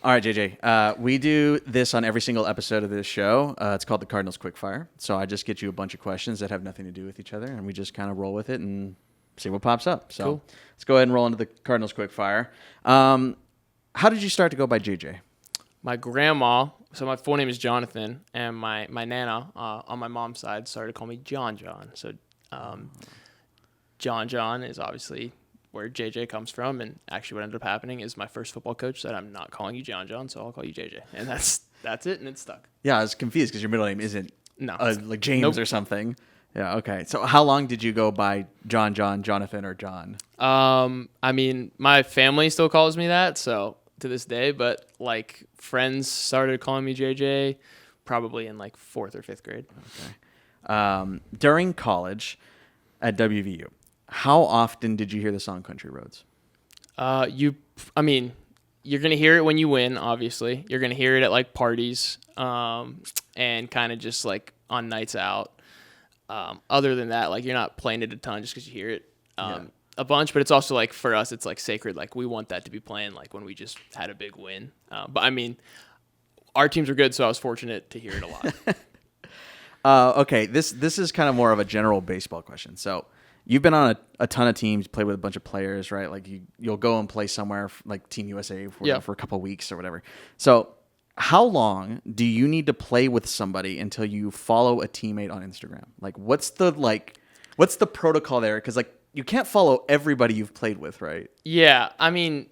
All right, JJ. We do this on every single episode of this show. It's called the Cardinals Quickfire. So I just get you a bunch of questions that have nothing to do with each other, and we just kind of roll with it and see what pops up. So Cool. Let's go ahead and roll into the Cardinals Quickfire. How did you start to go by JJ? My grandma, so my full name is Jonathan, and my nana on my mom's side started to call me John. So John is obviously where JJ comes from, and actually what ended up happening is my first football coach said, I'm not calling you John, so I'll call you JJ. And that's it, and it's stuck. Yeah, I was confused because your middle name isn't like James Nope. or something. Yeah, okay. So how long did you go by John, Jonathan, or John? I mean, my family still calls me that, so to this day, but like friends started calling me JJ probably in like 4th or 5th grade. Okay. During college at WVU, how often did you hear the song Country Roads? You're going to hear it when you win, obviously. You're going to hear it at like parties, and kind of just like on nights out. Other than that, like you're not playing it a ton just because you hear it a bunch, but it's also like for us, it's like sacred. Like we want that to be playing like when we just had a big win. But I mean, our teams were good, so I was fortunate to hear it a lot. Okay, this is kind of more of a general baseball question. So you've been on a ton of teams, played with a bunch of players, right? Like you'll go and play somewhere like Team USA for a couple of weeks or whatever. So how long do you need to play with somebody until you follow a teammate on Instagram? Like what's the protocol there? Because like you can't follow everybody you've played with, right? Yeah, I mean,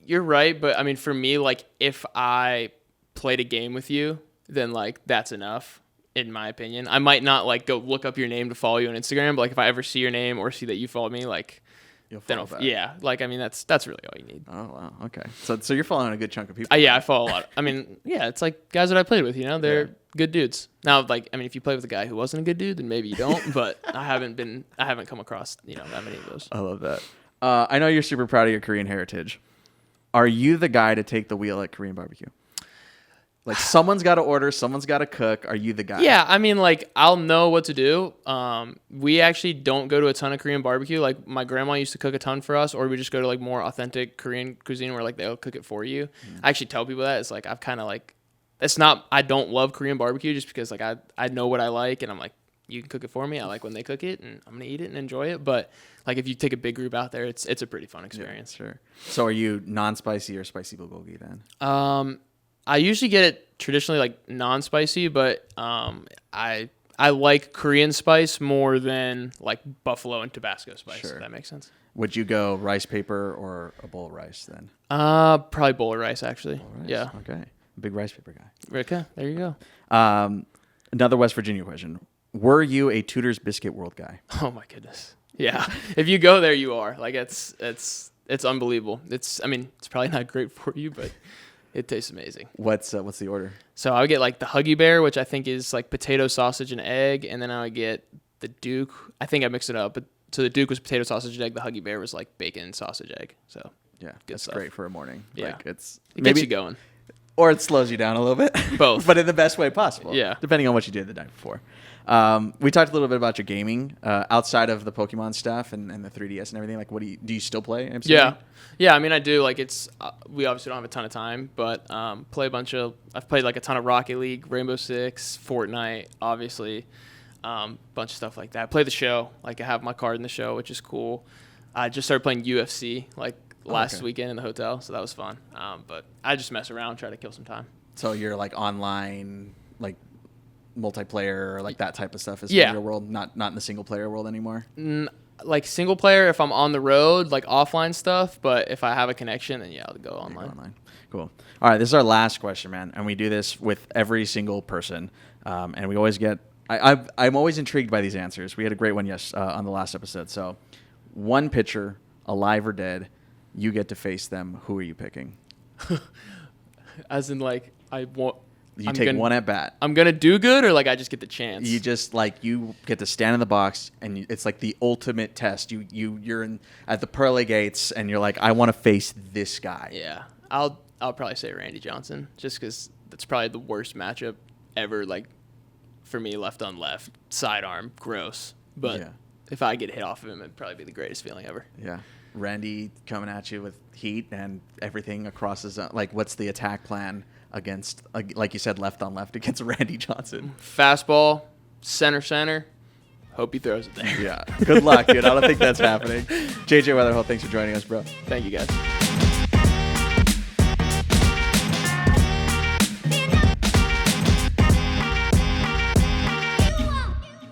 you're right, but I mean for me, like if I played a game with you, then like that's enough. In my opinion, I might not like go look up your name to follow you on Instagram, but like if I ever see your name or see that you followed me, like You'll follow back. Yeah, like I mean that's really all you need. Oh wow, okay. So you're following a good chunk of people. Yeah, I follow a lot. I mean, yeah, it's like guys that I played with, they're good dudes. Now, like I mean, if you play with a guy who wasn't a good dude, then maybe you don't. But I haven't come across that many of those. I love that. I know you're super proud of your Korean heritage. Are you the guy to take the wheel at Korean barbecue? Like someone's got to order, someone's got to cook. Are you the guy? Yeah, I mean, like I'll know what to do. We actually don't go to a ton of Korean barbecue. Like my grandma used to cook a ton for us, or we just go to like more authentic Korean cuisine where like they'll cook it for you. I actually tell people that it's like I've kind of like it's not. I don't love Korean barbecue just because like I know what I like, and I'm like you can cook it for me. I like when they cook it, and I'm gonna eat it and enjoy it. But like if you take a big group out there, it's a pretty fun experience. Yeah, sure. So are you non-spicy or spicy bulgogi then? I usually get it traditionally like non-spicy, but I like Korean spice more than like buffalo and Tabasco spice. Sure. If that makes sense. Would you go rice paper or a bowl of rice then? Probably bowl of rice actually. Bowl of rice? Yeah. Okay. Big rice paper guy. Okay, there you go. Another West Virginia question. Were you a Tudor's Biscuit World guy? Oh my goodness. Yeah. If you go there, you are. Like it's unbelievable. It's probably not great for you, but it tastes amazing. What's the order? So I would get like the Huggy Bear, which I think is like potato, sausage, and egg, and then I would get the Duke. I think I mixed it up, but so the Duke was potato, sausage, and egg. The Huggy Bear was like bacon, sausage, egg. So Yeah, good that's stuff. great for a morning. Yeah. Like It maybe gets you going. or it slows you down a little bit. Both. But in the best way possible. Yeah. Depending on what you did the night before. We talked a little bit about your gaming outside of the Pokemon stuff and the 3DS and everything. Like, do you still play MCU? Yeah. I mean, I do. Like, it's we obviously don't have a ton of time, but I've played like a ton of Rocket League, Rainbow Six, Fortnite, obviously, bunch of stuff like that. I play the show. Like, I have my card in the show, which is cool. I just started playing UFC like last weekend in the hotel, so that was fun. But I just mess around, try to kill some time. So you're like online, like multiplayer, like that type of stuff is Yeah. in your world, not in the single player world anymore. Like single player if I'm on the road, like offline stuff. But if I have a connection, then yeah, I'll go online. Cool. All right, this is our last question, man, and we do this with every single person, and we always get. I'm always intrigued by these answers. We had a great one on the last episode. So, one pitcher, alive or dead, you get to face them. Who are you picking? As in, like You take one at bat. I'm gonna do good, or like I just get the chance. You just you get to stand in the box, and it's like the ultimate test. You're at the pearly gates, and you're like, I want to face this guy. Yeah, I'll probably say Randy Johnson, just because that's probably the worst matchup ever. Like for me, left on left, sidearm, gross. But if I get hit off of him, it'd probably be the greatest feeling ever. Yeah. Randy coming at you with heat and everything across his zone. Like, what's the attack plan against, like you said, left on left against Randy Johnson? Fastball, center. Hope he throws it there. Yeah. Good luck, dude. I don't think that's happening. JJ Wetherholt, thanks for joining us, bro. Thank you, guys.